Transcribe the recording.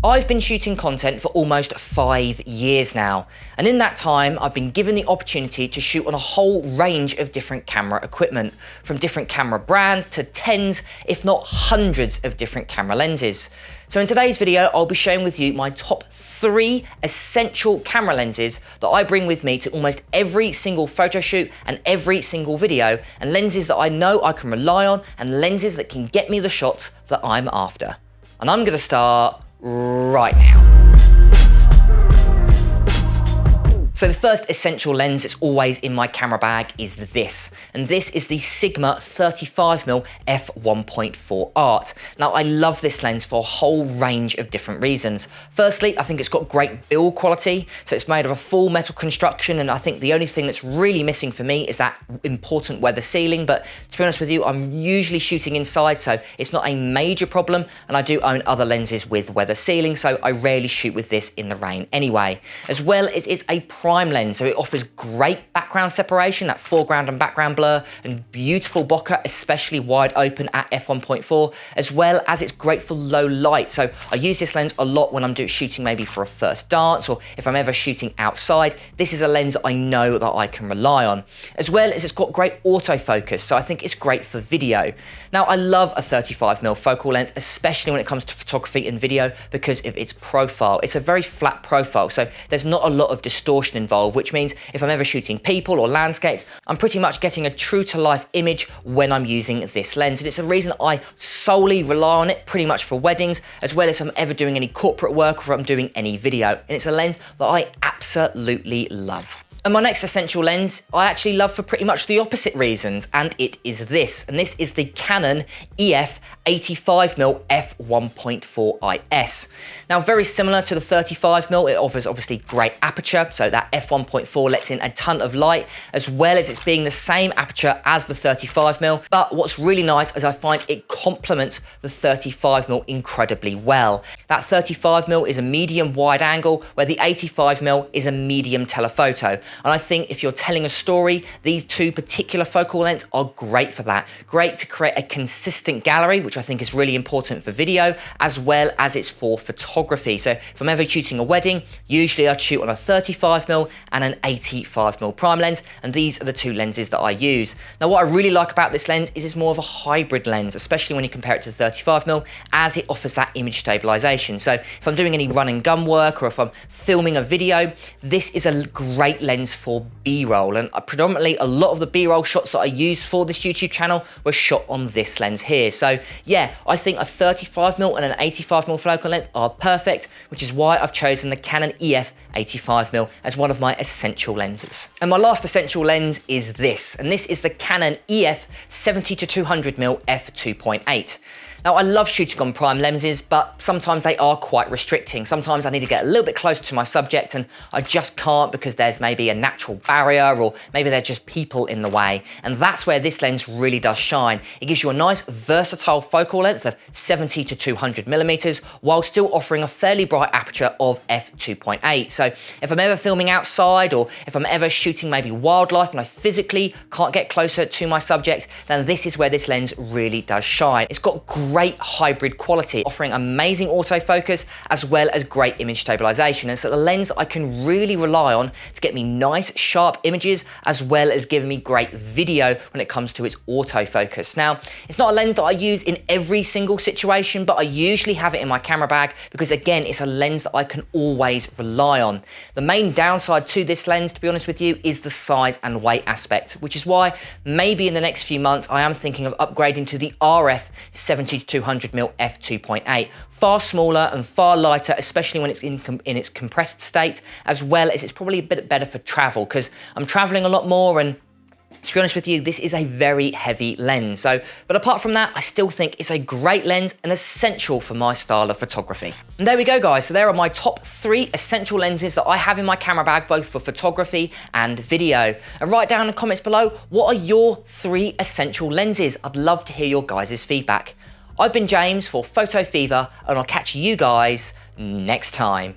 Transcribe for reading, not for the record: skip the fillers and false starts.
I've been shooting content for almost 5 years now, and in that time I've been given the opportunity to shoot on a whole range of different camera equipment, from different camera brands to tens, if not hundreds of different camera lenses. So in today's video I'll be sharing with you my top 3 essential camera lenses that I bring with me to almost every single photo shoot and every single video, and lenses that I know I can rely on and lenses that can get me the shots that I'm after. And I'm going to start right now. So the first essential lens that's always in my camera bag is this, and this is the Sigma 35mm f1.4 Art. Now I love this lens for a whole range of different reasons. Firstly, I think it's got great build quality, so it's made of a full metal construction, and I think the only thing that's really missing for me is that important weather sealing, but to be honest with you, I'm usually shooting inside, so it's not a major problem, and I do own other lenses with weather sealing, so I rarely shoot with this in the rain anyway. As well as it's a prime lens, so it offers great background separation, that foreground and background blur, and beautiful bokeh, especially wide open at f1.4, as well as it's great for low light. So I use this lens a lot when I'm shooting maybe for a first dance, or if I'm ever shooting outside. This is a lens that I know that I can rely on. As well as it's got great autofocus, so I think it's great for video. Now I love a 35mm focal length, especially when it comes to photography and video, because of its profile. It's a very flat profile, so there's not a lot of distortion involved, which means if I'm ever shooting people or landscapes, I'm pretty much getting a true to life image when I'm using this lens. And it's a reason I solely rely on it pretty much for weddings, as well as if I'm ever doing any corporate work or if I'm doing any video. And it's a lens that I absolutely love. And my next essential lens, I actually love for pretty much the opposite reasons, and it is this. And this is the Canon EF 85mm f1.4 IS. Now, very similar to the 35mm, it offers obviously great aperture, so that f1.4 lets in a ton of light, as well as it's being the same aperture as the 35mm. But what's really nice is I find it complements the 35mm incredibly well. That 35mm is a medium wide angle, where the 85mm is a medium telephoto. And I think if you're telling a story, these two particular focal lengths are great for that. Great to create a consistent gallery, which I think is really important for video, as well as it's for photography. So if I'm ever shooting a wedding, usually I'd shoot on a 35mm and an 85mm prime lens, and these are the two lenses that I use. Now what I really like about this lens is it's more of a hybrid lens, especially when you compare it to the 35mm, as it offers that image stabilization. So if I'm doing any run and gun work, or if I'm filming a video, this is a great lens for B-roll, and predominantly a lot of the B-roll shots that I used for this YouTube channel were shot on this lens here. So yeah, I think a 35mm and an 85mm focal length are perfect, which is why I've chosen the Canon EF 85mm as one of my essential lenses. And my last essential lens is this, and this is the Canon EF 70-200mm f2.8. Now I love shooting on prime lenses, but sometimes they are quite restricting. Sometimes I need to get a little bit closer to my subject and I just can't, because there's maybe a natural barrier, or maybe there's just people in the way. And that's where this lens really does shine. It gives you a nice versatile focal length of 70-200mm, while still offering a fairly bright aperture of f2.8. So if I'm ever filming outside, or if I'm ever shooting maybe wildlife and I physically can't get closer to my subject, then this is where this lens really does shine. It's got great hybrid quality, offering amazing autofocus as well as great image stabilization. And so the lens I can really rely on to get me nice sharp images, as well as giving me great video when it comes to its autofocus. Now, it's not a lens that I use in every single situation, but I usually have it in my camera bag because, again, it's a lens that I can always rely on. The main downside to this lens, to be honest with you, is the size and weight aspect, which is why maybe in the next few months I am thinking of upgrading to the RF 70-200mm f2.8. Far smaller and far lighter, especially when it's in its compressed state, as well as it's probably a bit better for travel, because I'm traveling a lot more, and to be honest with you, this is a very heavy lens. But apart from that, I still think it's a great lens and essential for my style of photography. And there we go, guys. So there are my top 3 essential lenses that I have in my camera bag, both for photography and video. And write down in the comments below, what are your 3 essential lenses? I'd love to hear your guys' feedback. I've been James for Photo Fever, and I'll catch you guys next time.